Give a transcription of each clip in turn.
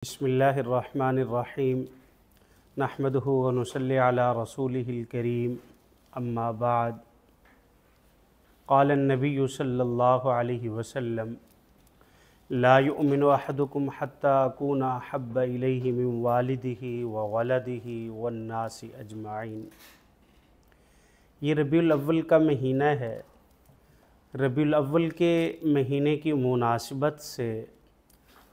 بسم اللہ الرحمن الرحیم نحمدہ ونصلی علی رسولہ الکریم اما بعد قال النبی صلی اللہ علیہ وسلم لا یؤمن احدکم حتی اکون احب الیہ من والدہ وولدہ والناس اجمعین۔ یہ ربیع الاول کا مہینہ ہے۔ ربیع الاول کے مہینے کی مناسبت سے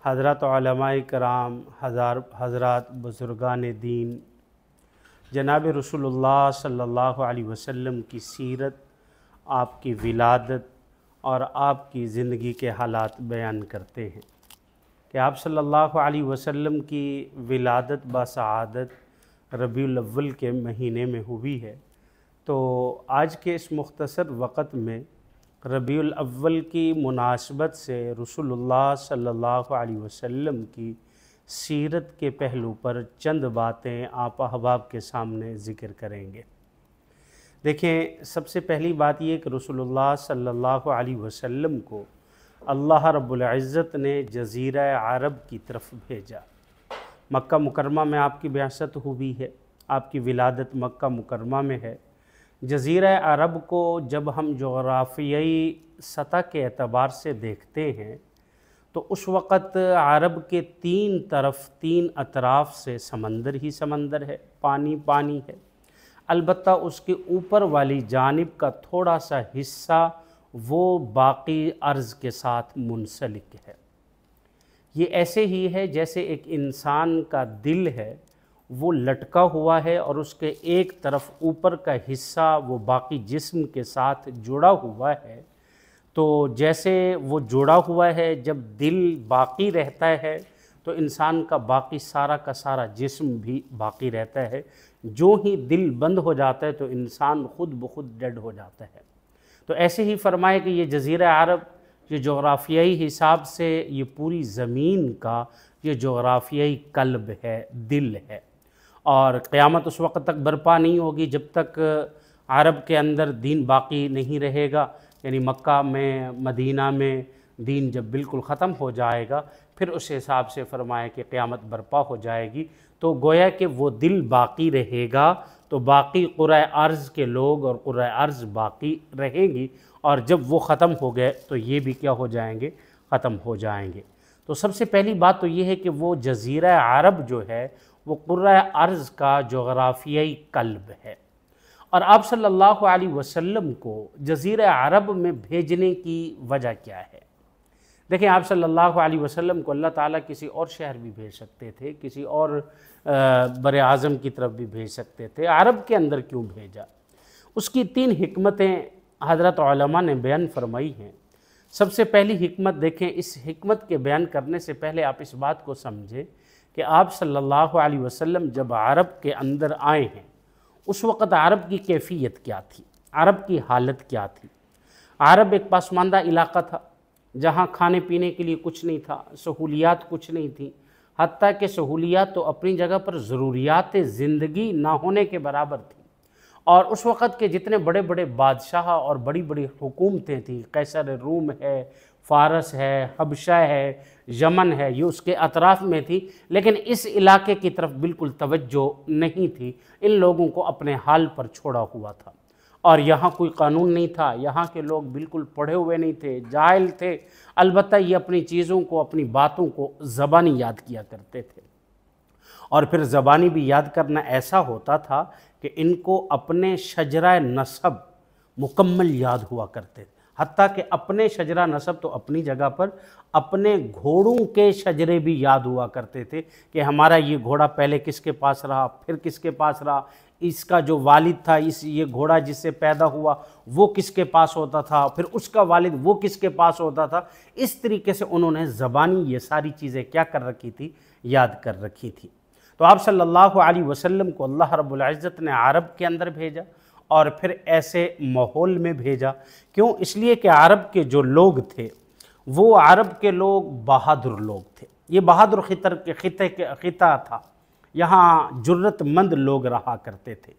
حضرات علماء کرام، حضرات بزرگان دین، جناب رسول اللہ صلی اللہ علیہ وسلم کی سیرت، آپ کی ولادت اور آپ کی زندگی کے حالات بیان کرتے ہیں کہ آپ صلی اللہ علیہ وسلم کی ولادت بسعادت ربیع الاول کے مہینے میں ہوئی ہے۔ تو آج کے اس مختصر وقت میں ربیع الاول کی مناسبت سے رسول اللہ صلی اللہ علیہ وسلم کی سیرت کے پہلو پر چند باتیں آپ احباب کے سامنے ذکر کریں گے۔ دیکھیں، سب سے پہلی بات یہ کہ رسول اللہ صلی اللہ علیہ وسلم کو اللہ رب العزت نے جزیرہ عرب کی طرف بھیجا۔ مکہ مکرمہ میں آپ کی بعثت ہوئی ہے، آپ کی ولادت مکہ مکرمہ میں ہے۔ جزیرہ عرب کو جب ہم جغرافیائی سطح کے اعتبار سے دیکھتے ہیں تو اس وقت عرب کے تین اطراف سے سمندر ہی سمندر ہے، پانی پانی ہے۔ البتہ اس کے اوپر والی جانب کا تھوڑا سا حصہ وہ باقی ارض کے ساتھ منسلک ہے۔ یہ ایسے ہی ہے جیسے ایک انسان کا دل ہے، وہ لٹکا ہوا ہے اور اس کے ایک طرف اوپر کا حصہ وہ باقی جسم کے ساتھ جڑا ہوا ہے۔ تو جیسے وہ جڑا ہوا ہے، جب دل باقی رہتا ہے تو انسان کا باقی سارا کا سارا جسم بھی باقی رہتا ہے۔ جو ہی دل بند ہو جاتا ہے تو انسان خود بخود ڈیڈ ہو جاتا ہے۔ تو ایسے ہی فرمائے کہ یہ جزیرہ عرب، یہ جغرافیائی حساب سے یہ پوری زمین کا یہ جغرافیائی قلب ہے، دل ہے، اور قیامت اس وقت تک برپا نہیں ہوگی جب تک عرب کے اندر دین باقی نہیں رہے گا۔ یعنی مکہ میں، مدینہ میں دین جب بالکل ختم ہو جائے گا، پھر اس حساب سے فرمایا کہ قیامت برپا ہو جائے گی۔ تو گویا کہ وہ دل باقی رہے گا تو باقی قرۂ ارض کے لوگ اور قرۂ ارض باقی رہیں گی، اور جب وہ ختم ہو گئے تو یہ بھی کیا ہو جائیں گے؟ ختم ہو جائیں گے۔ تو سب سے پہلی بات تو یہ ہے کہ وہ جزیرہ عرب جو ہے وہ قرۂ ارض کا جغرافیائی قلب ہے، اور آپ صلی اللہ علیہ وسلم کو جزیرہ عرب میں بھیجنے کی وجہ کیا ہے؟ دیکھیں، آپ صلی اللہ علیہ وسلم کو اللہ تعالیٰ کسی اور شہر بھی بھیج سکتے تھے، کسی اور بر اعظم کی طرف بھی بھیج سکتے تھے۔ عرب کے اندر کیوں بھیجا؟ اس کی 3 حکمتیں حضرت علماء نے بیان فرمائی ہیں۔ سب سے پہلی حکمت دیکھیں، اس حکمت کے بیان کرنے سے پہلے آپ اس بات کو سمجھیں کہ آپ صلی اللہ علیہ وسلم جب عرب کے اندر آئے ہیں اس وقت عرب کی کیفیت کیا تھی، عرب کی حالت کیا تھی؟ عرب ایک پسماندہ علاقہ تھا جہاں کھانے پینے کے لیے کچھ نہیں تھا، سہولیات کچھ نہیں تھیں، حتیٰ کہ سہولیات تو اپنی جگہ پر ضروریات زندگی نہ ہونے کے برابر تھی۔ اور اس وقت کے جتنے بڑے بڑے بادشاہ اور بڑی بڑی حکومتیں تھیں، قیصر روم ہے، فارس ہے، حبشہ ہے، یمن ہے، یہ اس کے اطراف میں تھی، لیکن اس علاقے کی طرف بالکل توجہ نہیں تھی۔ ان لوگوں کو اپنے حال پر چھوڑا ہوا تھا، اور یہاں کوئی قانون نہیں تھا، یہاں کے لوگ بالکل پڑھے ہوئے نہیں تھے، جاہل تھے۔ البتہ یہ اپنی چیزوں کو، اپنی باتوں کو زبانی یاد کیا کرتے تھے، اور پھر زبانی بھی یاد کرنا ایسا ہوتا تھا کہ ان کو اپنے شجرہ نسب مکمل یاد ہوا کرتے تھے، حتیٰ کہ اپنے شجرہ نسب تو اپنی جگہ پر، اپنے گھوڑوں کے شجرے بھی یاد ہوا کرتے تھے کہ ہمارا یہ گھوڑا پہلے کس کے پاس رہا، پھر کس کے پاس رہا، اس کا جو والد تھا، یہ گھوڑا جس سے پیدا ہوا وہ کس کے پاس ہوتا تھا، پھر اس کا والد وہ کس کے پاس ہوتا تھا۔ اس طریقے سے انہوں نے زبانی یہ ساری چیزیں کیا کر رکھی تھی؟ یاد کر رکھی تھی۔ تو آپ صلی اللہ علیہ وسلم کو اللہ رب العزت نے عرب کے اندر بھیجا، اور پھر ایسے ماحول میں بھیجا۔ کیوں؟ اس لیے کہ عرب کے جو لوگ تھے وہ عرب کے لوگ بہادر لوگ تھے۔ یہ بہادر خطہ تھا، یہاں جرت مند لوگ رہا کرتے تھے۔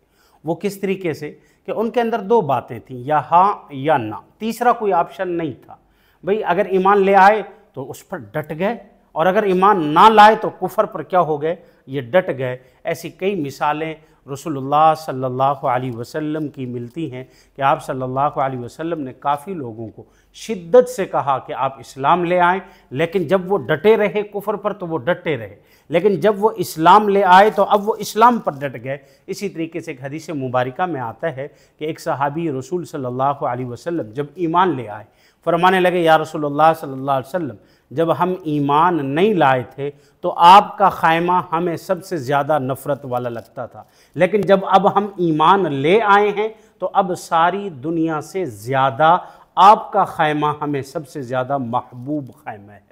وہ کس طریقے سے کہ ان کے اندر 2 باتیں تھیں، یا ہاں یا نہ، تیسرا کوئی آپشن نہیں تھا۔ بھئی اگر ایمان لے آئے تو اس پر ڈٹ گئے، اور اگر ایمان نہ لائے تو کفر پر کیا ہو گئے؟ یہ ڈٹ گئے۔ ایسی کئی مثالیں رسول اللہ صلی اللہ علیہ وسلم کی ملتی ہیں کہ آپ صلی اللہ علیہ وسلم نے کافی لوگوں کو شدت سے کہا کہ آپ اسلام لے آئیں، لیکن جب وہ ڈٹے رہے کفر پر تو وہ ڈٹے رہے، لیکن جب وہ اسلام لے آئے تو اب وہ اسلام پر ڈٹ گئے۔ اسی طریقے سے ایک حدیث مبارکہ میں آتا ہے کہ ایک صحابی رسول صلی اللہ علیہ وسلم جب ایمان لے آئے، فرمانے لگے یا رسول اللہ صلی اللہ علیہ وسلم، جب ہم ایمان نہیں لائے تھے تو آپ کا خیمہ ہمیں سب سے زیادہ نفرت والا لگتا تھا، لیکن جب اب ہم ایمان لے آئے ہیں تو اب ساری دنیا سے زیادہ آپ کا خیمہ ہمیں سب سے زیادہ محبوب خیمہ ہے۔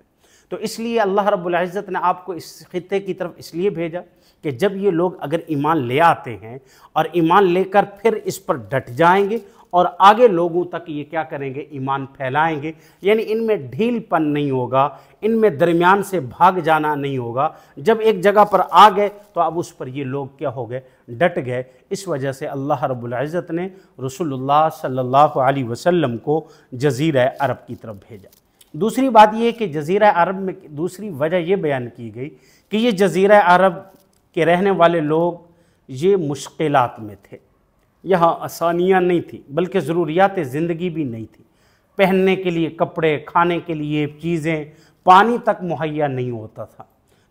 تو اس لیے اللہ رب العزت نے آپ کو اس خطے کی طرف اس لیے بھیجا کہ جب یہ لوگ اگر ایمان لے آتے ہیں اور ایمان لے کر پھر اس پر ڈٹ جائیں گے اور آگے لوگوں تک یہ کیا کریں گے؟ ایمان پھیلائیں گے، یعنی ان میں ڈھیل پن نہیں ہوگا، ان میں درمیان سے بھاگ جانا نہیں ہوگا۔ جب ایک جگہ پر آ گئے تو اب اس پر یہ لوگ کیا ہو گئے؟ ڈٹ گئے۔ اس وجہ سے اللہ رب العزت نے رسول اللہ صلی اللہ علیہ وسلم کو جزیرہ عرب کی طرف بھیجا۔ دوسری بات یہ کہ جزیرہ عرب میں دوسری وجہ یہ بیان کی گئی کہ یہ جزیرہ عرب کے رہنے والے لوگ یہ مشکلات میں تھے، یہاں آسانیاں نہیں تھیں، بلکہ ضروریات زندگی بھی نہیں تھی۔ پہننے کے لیے کپڑے، کھانے کے لیے چیزیں، پانی تک مہیا نہیں ہوتا تھا۔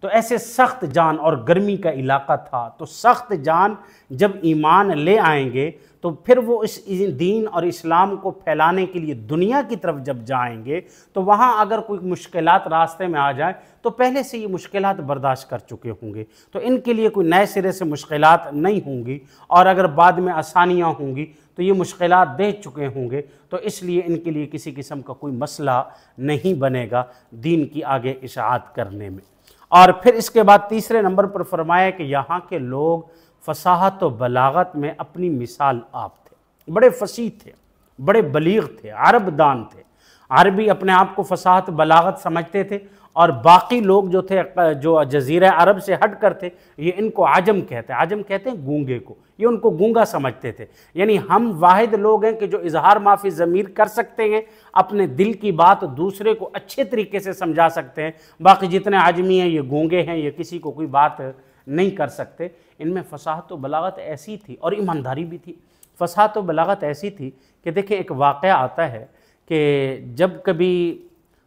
تو ایسے سخت جان اور گرمی کا علاقہ تھا، تو سخت جان جب ایمان لے آئیں گے تو پھر وہ اس دین اور اسلام کو پھیلانے کے لیے دنیا کی طرف جب جائیں گے تو وہاں اگر کوئی مشکلات راستے میں آ جائیں تو پہلے سے یہ مشکلات برداشت کر چکے ہوں گے، تو ان کے لیے کوئی نئے سرے سے مشکلات نہیں ہوں گی، اور اگر بعد میں آسانیاں ہوں گی تو یہ مشکلات دیکھ چکے ہوں گے، تو اس لیے ان کے لیے کسی قسم کا کوئی مسئلہ نہیں بنے گا دین کی آگے اشاعت کرنے میں۔ اور پھر اس کے بعد تیسرے نمبر پر فرمایا کہ یہاں کے لوگ فصاحت و بلاغت میں اپنی مثال آپ تھے، بڑے فصیح تھے، بڑے بلیغ تھے، عرب دان تھے۔ عربی اپنے آپ کو فصاحت بلاغت سمجھتے تھے، اور باقی لوگ جو تھے جو جزیرہ عرب سے ہٹ کر تھے یہ ان کو عجم کہتے ہیں۔ عجم کہتے ہیں گونگے کو، یہ ان کو گونگا سمجھتے تھے، یعنی ہم واحد لوگ ہیں کہ جو اظہار ما فی ضمیر کر سکتے ہیں، اپنے دل کی بات دوسرے کو اچھے طریقے سے سمجھا سکتے ہیں، باقی جتنے عجمی ہیں یہ گونگے ہیں، یہ کسی کو کوئی بات نہیں کر سکتے۔ ان میں فصاحت و بلاغت ایسی تھی اور ایمانداری بھی تھی۔ فصاحت و بلاغت ایسی تھی کہ دیکھیں ایک واقعہ آتا ہے کہ جب کبھی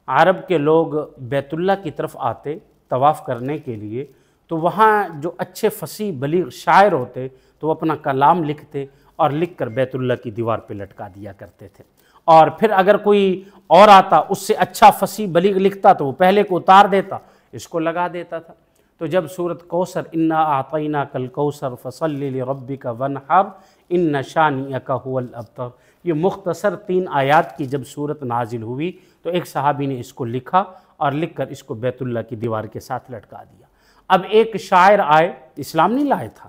عرب کے لوگ بیت اللہ کی طرف آتے طواف کرنے کے لیے تو وہاں جو اچھے فصیح بلیغ شاعر ہوتے تو وہ اپنا کلام لکھتے اور لکھ کر بیت اللہ کی دیوار پہ لٹکا دیا کرتے تھے، اور پھر اگر کوئی اور آتا اس سے اچھا فصیح بلیغ لکھتا تو وہ پہلے کو اتار دیتا، اس کو لگا دیتا تھا۔ تو جب سورۃ کوثر انا اعطیناک الکوثر فصلی لربک وانحر ان شانئک ھو الابتر، یہ مختصر 3 آیات کی جب سورت نازل ہوئی تو ایک صحابی نے اس کو لکھا اور لکھ کر اس کو بیت اللہ کی دیوار کے ساتھ لٹکا دیا۔ اب ایک شاعر آئے، اسلام نہیں لائے تھا،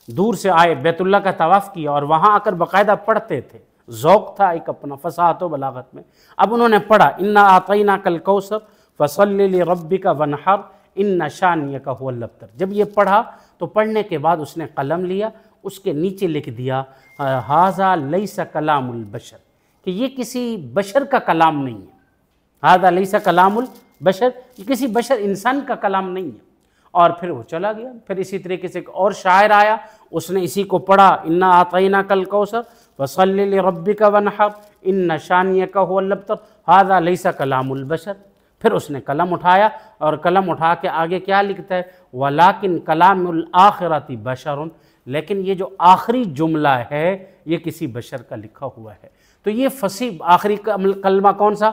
دور سے آئے، بیت اللہ کا طواف کیا اور وہاں آ کر باقاعدہ پڑھتے تھے، ذوق تھا ایک اپنا فصاحت و بلاغت میں۔ اب انہوں نے پڑھا انا اعطیناک الکوثر فصلی لربک وانحر ان شانئک ھو الابتر، جب یہ پڑھا تو پڑھنے کے بعد اس نے قلم لیا، اس کے نیچے لکھ دیا ھذا لیس کلام البشر، کہ یہ کسی بشر کا کلام نہیں ہے، ھذا لیس کلام البشر، یہ کسی بشر انسان کا کلام نہیں ہے۔ اور پھر وہ چلا گیا۔ پھر اسی طریقے سے ایک اور شاعر آیا، اس نے اسی کو پڑھا انا اعطیناک الکوثر فصلی لربک وانحر ان شانئک ھو الابتر ھذا لیس کلام البشر۔ پھر اس نے قلم اٹھایا اور قلم اٹھا کے آگے کیا لکھتا ہے ولیکن کلام الآخرۃ بشر، لیکن یہ جو آخری جملہ ہے یہ کسی بشر کا لکھا ہوا ہے۔ تو یہ فصیح آخری کلمہ کون سا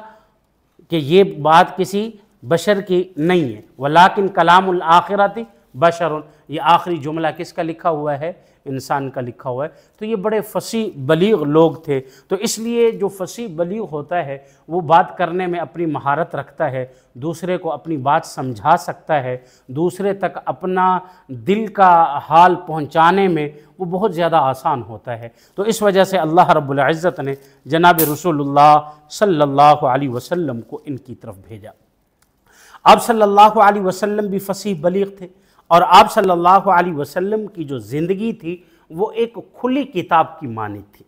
کہ یہ بات کسی بشر کی نہیں ہے، ولیکن کلام الآخرۃ بشر، یہ آخری جملہ کس کا لکھا ہوا ہے؟ انسان کا لکھا ہوا ہے۔ تو یہ بڑے فصیح بلیغ لوگ تھے، تو اس لیے جو فصیح بلیغ ہوتا ہے وہ بات کرنے میں اپنی مہارت رکھتا ہے، دوسرے کو اپنی بات سمجھا سکتا ہے، دوسرے تک اپنا دل کا حال پہنچانے میں وہ بہت زیادہ آسان ہوتا ہے۔ تو اس وجہ سے اللہ رب العزت نے جناب رسول اللہ صلی اللہ علیہ وسلم کو ان کی طرف بھیجا۔ آپ صلی اللہ علیہ وسلم بھی فصیح بلیغ تھے، اور آپ صلی اللہ علیہ وسلم کی جو زندگی تھی وہ ایک کھلی کتاب کی مانند تھی،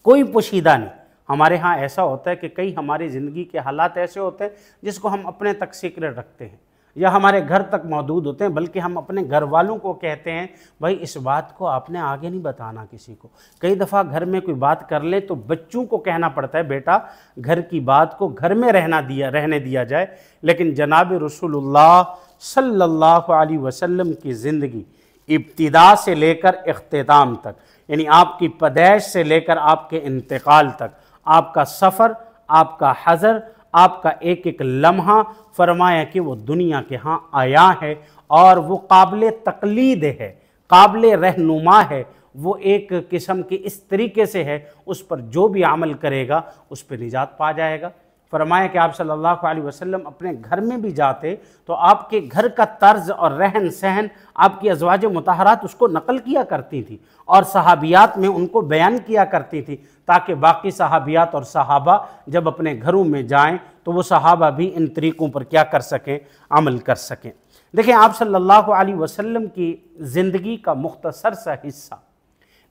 کوئی پوشیدہ نہیں۔ ہمارے ہاں ایسا ہوتا ہے کہ کئی ہماری زندگی کے حالات ایسے ہوتے ہیں جس کو ہم اپنے تک سیکرٹ رکھتے ہیں، یا ہمارے گھر تک محدود ہوتے ہیں، بلکہ ہم اپنے گھر والوں کو کہتے ہیں بھائی اس بات کو آپ نے آگے نہیں بتانا کسی کو۔ کئی دفعہ گھر میں کوئی بات کر لے تو بچوں کو کہنا پڑتا ہے بیٹا گھر کی بات کو گھر میں رہنے دیا جائے، لیکن جناب رسول اللہ صلی اللہ علیہ وسلم کی زندگی ابتدا سے لے کر اختتام تک، یعنی آپ کی پیدائش سے لے کر آپ کے انتقال تک، آپ کا سفر، آپ کا حضر، آپ کا ایک ایک لمحہ، فرمایا کہ وہ دنیا کے ہاں آیا ہے اور وہ قابل تقلید ہے، قابل رہنما ہے، وہ ایک قسم کی اس طریقے سے ہے اس پر جو بھی عمل کرے گا اس پہ نجات پا جائے گا۔ فرمایا کہ آپ صلی اللہ علیہ وسلم اپنے گھر میں بھی جاتے تو آپ کے گھر کا طرز اور رہن سہن آپ کی ازواج مطہرات اس کو نقل کیا کرتی تھی اور صحابیات میں ان کو بیان کیا کرتی تھی، تاکہ باقی صحابیات اور صحابہ جب اپنے گھروں میں جائیں تو وہ صحابہ بھی ان طریقوں پر کیا کر سکیں، عمل کر سکیں۔ دیکھیں آپ صلی اللہ علیہ وسلم کی زندگی کا مختصر سا حصہ،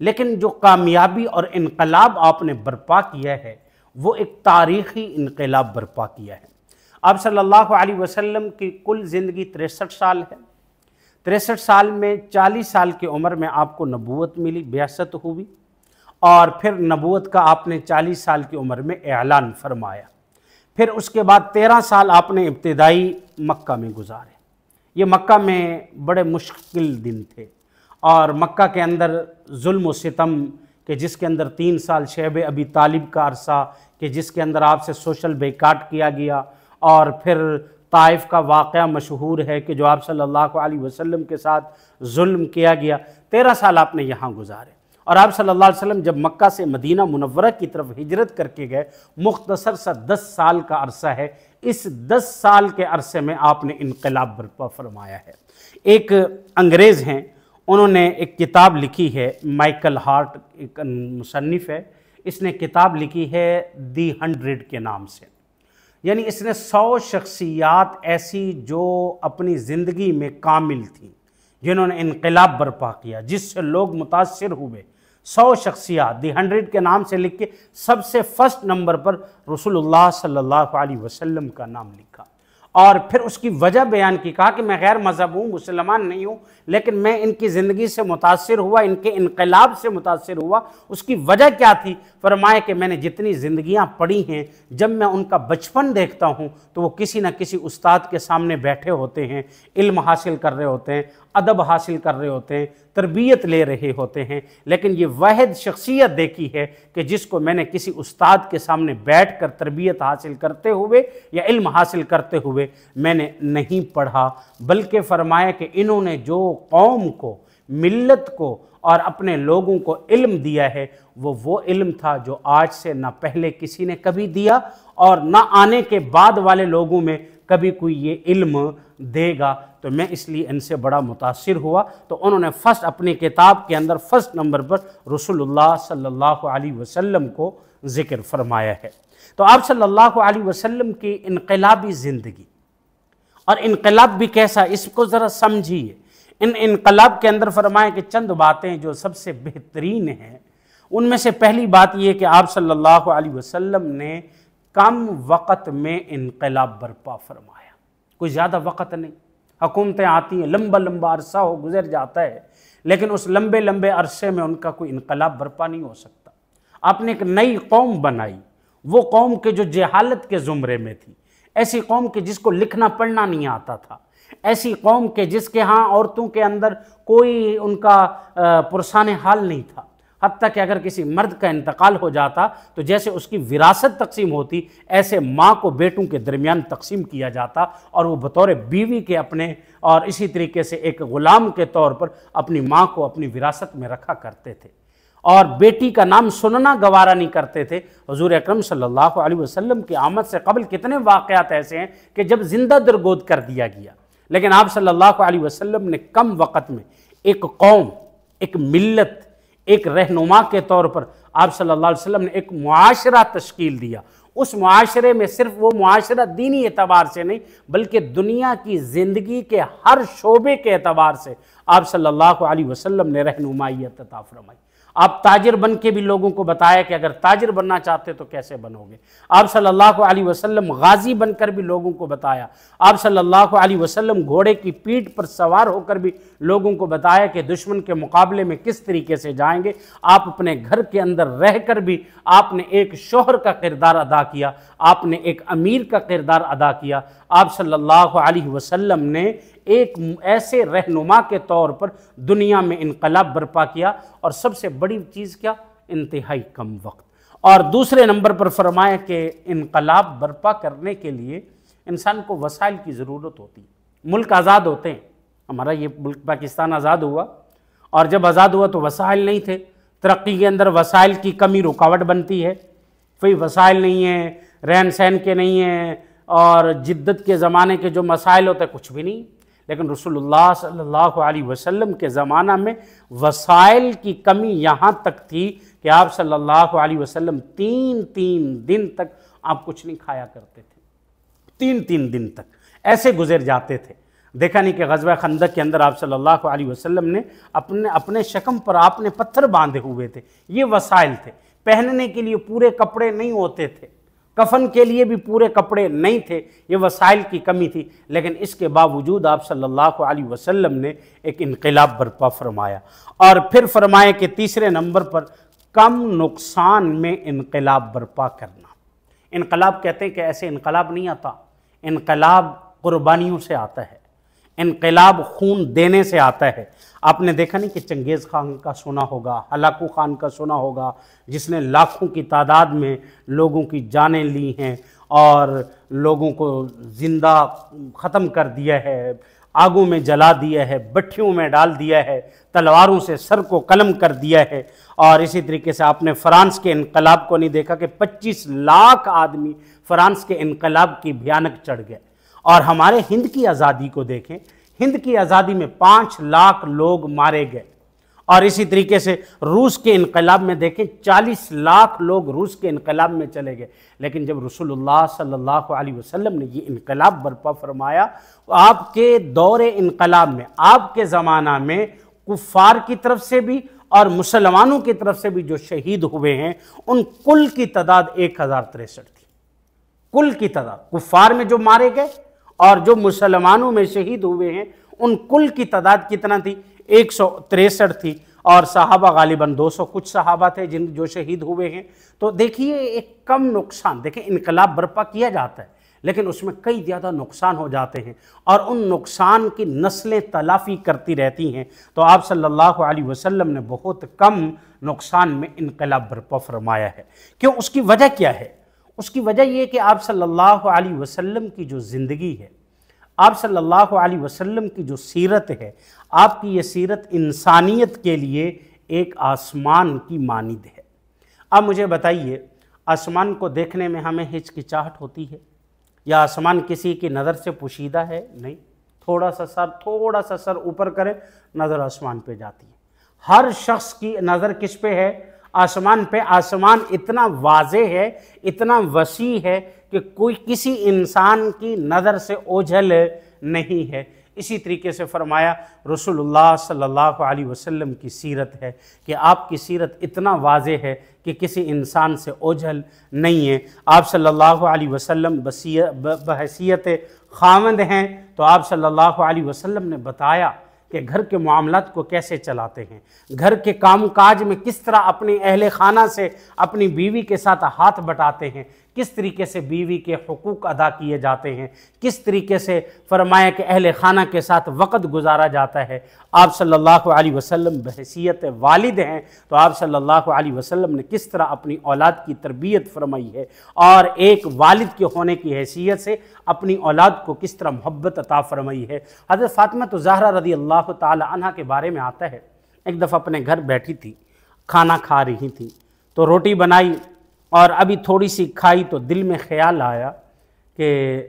لیکن جو کامیابی اور انقلاب آپ نے برپا کیا ہے وہ ایک تاریخی انقلاب برپا کیا ہے۔ آپ صلی اللہ علیہ وسلم کی کل زندگی 63 سال ہے۔ 63 سال میں 40 سال کی عمر میں آپ کو نبوت ملی، بعثت ہوئی، اور پھر نبوت کا آپ نے 40 سال کی عمر میں اعلان فرمایا۔ پھر اس کے بعد 13 سال آپ نے ابتدائی مکہ میں گزارے۔ یہ مکہ میں بڑے مشکل دن تھے، اور مکہ کے اندر ظلم و ستم کہ جس کے اندر 3 سال شیب ابی طالب کا عرصہ کہ جس کے اندر آپ سے سوشل بیکاٹ کیا گیا، اور پھر طائف کا واقعہ مشہور ہے کہ جو آپ صلی اللہ علیہ وسلم کے ساتھ ظلم کیا گیا۔ 13 سال آپ نے یہاں گزارے، اور آپ صلی اللہ علیہ وسلم جب مکہ سے مدینہ منورہ کی طرف ہجرت کر کے گئے، مختصر سا 10 سال کا عرصہ ہے۔ اس 10 سال کے عرصے میں آپ نے انقلاب برپا فرمایا ہے۔ ایک انگریز ہیں، انہوں نے ایک کتاب لکھی ہے، مائیکل ہارٹ ایک مصنف ہے، اس نے کتاب لکھی ہے دی 100 کے نام سے، یعنی اس نے 100 شخصیات ایسی جو اپنی زندگی میں کامل تھیں، جنہوں نے انقلاب برپا کیا، جس سے لوگ متاثر ہوئے، 100 شخصیات دی 100 کے نام سے لکھ کے سب سے فرسٹ نمبر پر رسول اللہ صلی اللہ علیہ وسلم کا نام لکھا، اور پھر اس کی وجہ بیان کی، کہا کہ میں غیر مذہب ہوں، مسلمان نہیں ہوں، لیکن میں ان کی زندگی سے متاثر ہوا، ان کے انقلاب سے متاثر ہوا۔ اس کی وجہ کیا تھی؟ فرمایا کہ میں نے جتنی زندگیاں پڑھی ہیں، جب میں ان کا بچپن دیکھتا ہوں تو وہ کسی نہ کسی استاد کے سامنے بیٹھے ہوتے ہیں، علم حاصل کر رہے ہوتے ہیں، ادب حاصل کر رہے ہوتے ہیں، تربیت لے رہے ہوتے ہیں، لیکن یہ واحد شخصیت دیکھی ہے کہ جس کو میں نے کسی استاد کے سامنے بیٹھ کر تربیت حاصل کرتے ہوئے یا علم حاصل کرتے ہوئے میں نے نہیں پڑھا، بلکہ فرمایا کہ انہوں نے جو قوم کو، ملت کو اور اپنے لوگوں کو علم دیا ہے وہ علم تھا جو آج سے نہ پہلے کسی نے کبھی دیا اور نہ آنے کے بعد والے لوگوں میں کبھی کوئی یہ علم دے گا۔ تو میں اس لیے ان سے بڑا متاثر ہوا، تو انہوں نے فرسٹ اپنی کتاب کے اندر فرسٹ نمبر پر رسول اللہ صلی اللہ علیہ وسلم کو ذکر فرمایا ہے۔ تو آپ صلی اللہ علیہ وسلم کی انقلابی زندگی، اور انقلاب بھی کیسا، اس کو ذرا سمجھیے۔ انقلاب کے اندر فرمایا کہ چند باتیں جو سب سے بہترین ہیں، ان میں سے پہلی بات یہ کہ آپ صلی اللہ علیہ وسلم نے کم وقت میں انقلاب برپا فرمایا۔ کوئی زیادہ وقت نہیں، حکومتیں آتی ہیں، لمبا عرصہ گزر جاتا ہے، لیکن اس لمبے عرصے میں ان کا کوئی انقلاب برپا نہیں ہو سکتا۔ آپ نے ایک نئی قوم بنائی، وہ قوم کے جو جہالت کے زمرے میں تھی، ایسی قوم کے جس کو لکھنا پڑھنا نہیں آتا تھا، ایسی قوم کے جس کے ہاں عورتوں کے اندر کوئی ان کا پرسان حال نہیں تھا، حتیٰ کہ اگر کسی مرد کا انتقال ہو جاتا تو جیسے اس کی وراثت تقسیم ہوتی، ایسے ماں کو بیٹوں کے درمیان تقسیم کیا جاتا، اور وہ بطور بیوی کے اپنے، اور اسی طریقے سے ایک غلام کے طور پر اپنی ماں کو اپنی وراثت میں رکھا کرتے تھے، اور بیٹی کا نام سننا گوارا نہیں کرتے تھے۔ حضور اکرم صلی اللہ علیہ وسلم کی آمد سے قبل کتنے واقعات ایسے ہیں کہ جب زندہ درگود کر دیا گیا، لیکن آپ صلی اللہ علیہ وسلم نے کم وقت میں ایک قوم، ایک ملت، ایک رہنما کے طور پر آپ صلی اللہ علیہ وسلم نے ایک معاشرہ تشکیل دیا۔ اس معاشرے میں صرف وہ معاشرہ دینی اعتبار سے نہیں، بلکہ دنیا کی زندگی کے ہر شعبے کے اعتبار سے آپ صلی اللہ علیہ وسلم نے رہنمائی عطا فرمائی۔ آپ تاجر بن کے بھی لوگوں کو بتایا کہ اگر تاجر بننا چاہتے تو کیسے بنو گے۔ آپ صلی اللہ علیہ وسلم غازی بن کر بھی لوگوں کو بتایا۔ آپ صلی اللہ علیہ وسلم گھوڑے کی پیٹھ پر سوار ہو کر بھی لوگوں کو بتایا کہ دشمن کے مقابلے میں کس طریقے سے جائیں گے۔ آپ اپنے گھر کے اندر رہ کر بھی آپ نے ایک شوہر کا کردار ادا کیا، آپ نے ایک امیر کا کردار ادا کیا۔ آپ صلی اللہ علیہ وسلم نے ایک ایسے رہنما کے طور پر دنیا میں انقلاب برپا کیا، اور سب سے بڑی چیز کیا؟ انتہائی کم وقت۔ اور دوسرے نمبر پر فرمایا کہ انقلاب برپا کرنے کے لیے انسان کو وسائل کی ضرورت ہوتی ہے۔ ملک آزاد ہوتے ہیں، ہمارا یہ ملک پاکستان آزاد ہوا، اور جب آزاد ہوا تو وسائل نہیں تھے۔ ترقی کے اندر وسائل کی کمی رکاوٹ بنتی ہے، کوئی وسائل نہیں ہے، رہن سہن کے نہیں ہیں، اور جدت کے زمانے کے جو مسائل ہوتے ہیں کچھ بھی نہیں۔ لیکن رسول اللہ صلی اللہ علیہ وسلم کے زمانہ میں وسائل کی کمی یہاں تک تھی کہ آپ صلی اللہ علیہ وسلم تین دن تک آپ کچھ نہیں کھایا کرتے تھے، تین دن تک ایسے گزر جاتے تھے۔ دیکھا نہیں کہ غزوہ خندق کے اندر آپ صلی اللہ علیہ وسلم نے اپنے شکم پر آپ نے پتھر باندھے ہوئے تھے، یہ وسائل تھے۔ پہننے کے لیے پورے کپڑے نہیں ہوتے تھے، کفن کے لیے بھی پورے کپڑے نہیں تھے، یہ وسائل کی کمی تھی۔ لیکن اس کے باوجود آپ صلی اللہ علیہ وسلم نے ایک انقلاب برپا فرمایا، اور پھر فرمایا کہ تیسرے نمبر پر کم نقصان میں انقلاب برپا کرنا۔ انقلاب کہتے ہیں کہ ایسے انقلاب نہیں آتا، انقلاب قربانیوں سے آتا ہے، انقلاب خون دینے سے آتا ہے۔ آپ نے دیکھا نہیں کہ چنگیز خان کا سنا ہوگا، ہلاکو خان کا سنا ہوگا، جس نے لاکھوں کی تعداد میں لوگوں کی جانیں لی ہیں اور لوگوں کو زندہ ختم کر دیا ہے، آگوں میں جلا دیا ہے، بٹھیوں میں ڈال دیا ہے، تلواروں سے سر کو قلم کر دیا ہے۔ اور اسی طریقے سے آپ نے فرانس کے انقلاب کو نہیں دیکھا کہ 25 لاکھ آدمی فرانس کے انقلاب کی بھیانک چڑھ گئے۔ اور ہمارے ہند کی آزادی کو دیکھیں، ہند کی آزادی میں 5 لاکھ لوگ مارے گئے، اور اسی طریقے سے روس کے انقلاب میں دیکھیں 40 لاکھ لوگ روس کے انقلاب میں چلے گئے۔ لیکن جب رسول اللہ صلی اللہ علیہ وسلم نے یہ انقلاب برپا فرمایا، آپ کے دور انقلاب میں، آپ کے زمانہ میں کفار کی طرف سے بھی اور مسلمانوں کی طرف سے بھی جو شہید ہوئے ہیں، ان کل کی تعداد 1063 تھی۔ کل کی تعداد کفار میں جو مارے گئے اور جو مسلمانوں میں شہید ہوئے ہیں، ان کل کی تعداد کتنا تھی؟ 163 تھی، اور صحابہ غالباً 200 کچھ صحابہ تھے جو شہید ہوئے ہیں۔ تو دیکھیے ایک کم نقصان، دیکھیں انقلاب برپا کیا جاتا ہے لیکن اس میں کئی زیادہ نقصان ہو جاتے ہیں، اور ان نقصان کی نسلیں تلافی کرتی رہتی ہیں۔ تو آپ صلی اللہ علیہ وسلم نے بہت کم نقصان میں انقلاب برپا فرمایا ہے۔ کیوں؟ اس کی وجہ کیا ہے؟ اس کی وجہ یہ کہ آپ صلی اللہ علیہ وسلم کی جو زندگی ہے، آپ صلی اللہ علیہ وسلم کی جو سیرت ہے، آپ کی یہ سیرت انسانیت کے لیے ایک آسمان کی مانند ہے۔ اب مجھے بتائیے، آسمان کو دیکھنے میں ہمیں ہچکچاہٹ ہوتی ہے، یا آسمان کسی کی نظر سے پوشیدہ ہے؟ نہیں، تھوڑا سا سر اوپر کرے نظر آسمان پہ جاتی ہے۔ ہر شخص کی نظر کس پہ ہے؟ آسمان پہ۔ آسمان اتنا واضح ہے، اتنا وسیع ہے کہ کوئی کسی انسان کی نظر سے اوجھل نہیں ہے۔ اسی طریقے سے فرمایا رسول اللہ صلی اللہ علیہ وسلم کی سیرت ہے کہ آپ کی سیرت اتنا واضح ہے کہ کسی انسان سے اوجھل نہیں ہے۔ آپ صلی اللہ علیہ وسلم بحیثیت خاوند ہیں، تو آپ صلی اللہ علیہ وسلم نے بتایا کہ گھر کے معاملات کو کیسے چلاتے ہیں، گھر کے کام کاج میں کس طرح اپنی اہل خانہ سے اپنی بیوی کے ساتھ ہاتھ بٹاتے ہیں، کس طریقے سے بیوی کے حقوق ادا کیے جاتے ہیں، کس طریقے سے فرمایا کہ اہل خانہ کے ساتھ وقت گزارا جاتا ہے۔ آپ صلی اللہ علیہ وسلم بحیثیت والد ہیں، تو آپ صلی اللہ علیہ وسلم نے کس طرح اپنی اولاد کی تربیت فرمائی ہے، اور ایک والد کے ہونے کی حیثیت سے اپنی اولاد کو کس طرح محبت عطا فرمائی ہے۔ حضرت فاطمہ زہرا رضی اللہ تعالی عنہ کے بارے میں آتا ہے، ایک دفعہ اپنے گھر بیٹھی تھی، کھانا کھا رہی تھی، تو روٹی بنائی اور ابھی تھوڑی سی کھائی تو دل میں خیال آیا کہ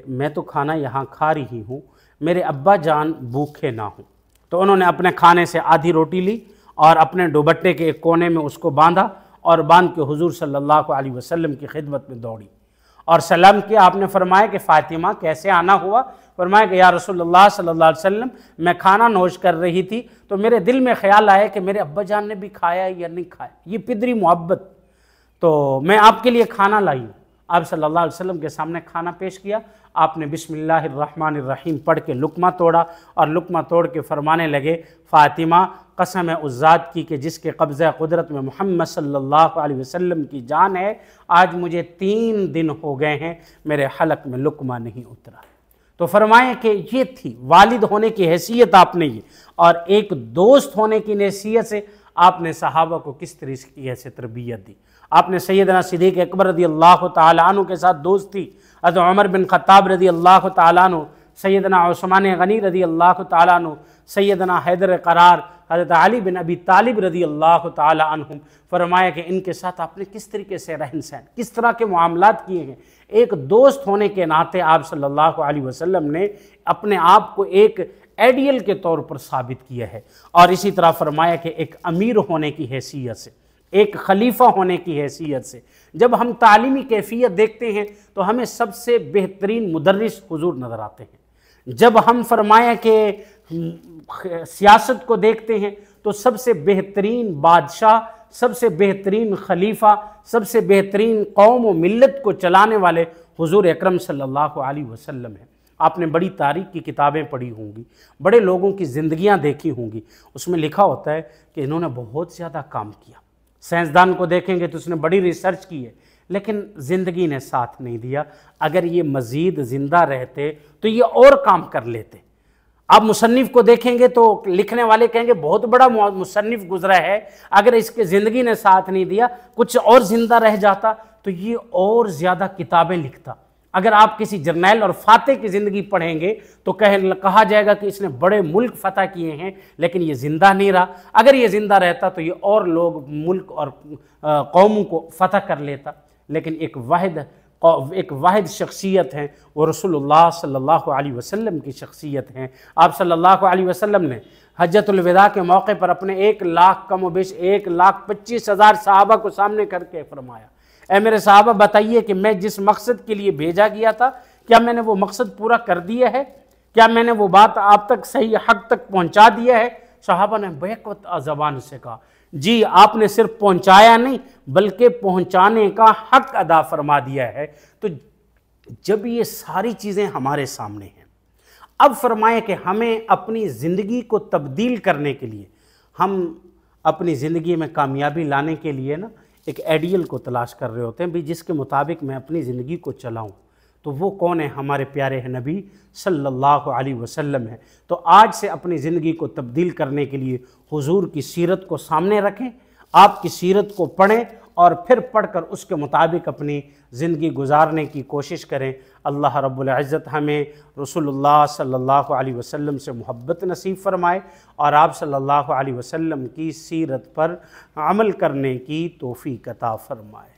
میں تو کھانا یہاں کھا رہی ہوں، میرے ابا جان بھوکے نہ ہوں۔ تو انہوں نے اپنے کھانے سے آدھی روٹی لی اور اپنے دوپٹے کے ایک کونے میں اس کو باندھا، اور باندھ کے حضور صلی اللہ علیہ وسلم کی خدمت میں دوڑی، اور سلام کیا۔ آپ نے فرمایا کہ فاطمہ کیسے آنا ہوا؟ فرمایا کہ یا رسول اللہ صلی اللہ علیہ وسلم میں کھانا نوش کر رہی تھی تو میرے دل میں خیال آیا کہ میرے ابا جان نے بھی کھایا یا نہیں کھایا، یہ پدری محبت، تو میں آپ کے لیے کھانا لائی ہوں۔ آپ صلی اللہ علیہ وسلم کے سامنے کھانا پیش کیا، آپ نے بسم اللہ الرحمن الرحیم پڑھ کے لقمہ توڑا اور لقمہ توڑ کے فرمانے لگے فاطمہ قسم ہے اس ذات کی کہ جس کے قبضہ قدرت میں محمد صلی اللہ علیہ وسلم کی جان ہے، آج مجھے 3 دن ہو گئے ہیں میرے حلق میں لقمہ نہیں اترا۔ تو فرمائیں کہ یہ تھی والد ہونے کی حیثیت آپ نے، یہ اور ایک دوست ہونے کی حیثیت سے آپ نے صحابہ کو کس طریقے سے تربیت دی۔ آپ نے سیدنا صدیق اکبر رضی اللہ تعالیٰ عنہ کے ساتھ دوستی، حضرت عمر بن خطاب رضی اللہ تعالیٰ عنہ، سیدنا عثمان غنی رضی اللہ تعالیٰ عنہ، سیدنا حیدر قرار، حضرت علی بن ابی طالب رضی اللہ تعالیٰ عنہم، فرمایا کہ ان کے ساتھ آپ نے کس طریقے سے رہن سہن، کس طرح کے معاملات کیے ہیں۔ ایک دوست ہونے کے ناطے آپ صلی اللہ علیہ وسلم نے اپنے آپ کو ایک ایڈیل کے طور پر ثابت کیا ہے، اور اسی طرح فرمایا کہ ایک امیر ہونے کی حیثیت سے، ایک خلیفہ ہونے کی حیثیت سے جب ہم تعلیمی کیفیت دیکھتے ہیں تو ہمیں سب سے بہترین مدرس حضور نظر آتے ہیں۔ جب ہم فرمایا کہ سیاست کو دیکھتے ہیں تو سب سے بہترین بادشاہ، سب سے بہترین خلیفہ، سب سے بہترین قوم و ملت کو چلانے والے حضور اکرم صلی اللہ علیہ وسلم ہیں۔ آپ نے بڑی تاریخ کی کتابیں پڑھی ہوں گی، بڑے لوگوں کی زندگیاں دیکھی ہوں گی، اس میں لکھا ہوتا ہے کہ انہوں نے بہت زیادہ کام کیا۔ سائنسدان کو دیکھیں گے تو اس نے بڑی ریسرچ کی ہے، لیکن زندگی نے ساتھ نہیں دیا۔ اگر یہ مزید زندہ رہتے تو یہ اور کام کر لیتے۔ آپ مصنف کو دیکھیں گے تو لکھنے والے کہیں گے بہت بڑا مصنف گزرا ہے، اگر اس کے زندگی نے ساتھ نہیں دیا، کچھ اور زندہ رہ جاتا تو یہ اور زیادہ کتابیں لکھتا۔ اگر آپ کسی جرنیل اور فاتح کی زندگی پڑھیں گے تو کہا جائے گا کہ اس نے بڑے ملک فتح کیے ہیں، لیکن یہ زندہ نہیں رہا۔ اگر یہ زندہ رہتا تو یہ اور لوگ ملک اور قوموں کو فتح کر لیتا۔ لیکن ایک واحد شخصیت ہے، وہ رسول اللہ صلی اللہ علیہ وسلم کی شخصیت ہیں۔ آپ صلی اللہ علیہ وسلم نے حجۃ الوداع کے موقع پر اپنے 1 لاکھ کم و بیش 1,25,000 صحابہ کو سامنے کر کے فرمایا، اے میرے صحابہ بتائیے کہ میں جس مقصد کے لیے بھیجا گیا تھا، کیا میں نے وہ مقصد پورا کر دیا ہے؟ کیا میں نے وہ بات آپ تک صحیح حق تک پہنچا دیا ہے؟ صحابہ نے بیک زبان سے کہا جی، آپ نے صرف پہنچایا نہیں بلکہ پہنچانے کا حق ادا فرما دیا ہے۔ تو جب یہ ساری چیزیں ہمارے سامنے ہیں، اب فرمائے کہ ہمیں اپنی زندگی کو تبدیل کرنے کے لیے، ہم اپنی زندگی میں کامیابی لانے کے لیے نا ایک ایڈیل کو تلاش کر رہے ہوتے ہیں بھی جس کے مطابق میں اپنی زندگی کو چلاؤں، تو وہ کون ہے؟ ہمارے پیارے نبی صلی اللہ علیہ وسلم ہے۔ تو آج سے اپنی زندگی کو تبدیل کرنے کے لیے حضور کی سیرت کو سامنے رکھیں، آپ کی سیرت کو پڑھیں اور پھر پڑھ کر اس کے مطابق اپنی زندگی گزارنے کی کوشش کریں۔ اللہ رب العزت ہمیں رسول اللہ صلی اللہ علیہ وسلم سے محبت نصیب فرمائے اور آپ صلی اللہ علیہ وسلم کی سیرت پر عمل کرنے کی توفیق عطا فرمائے۔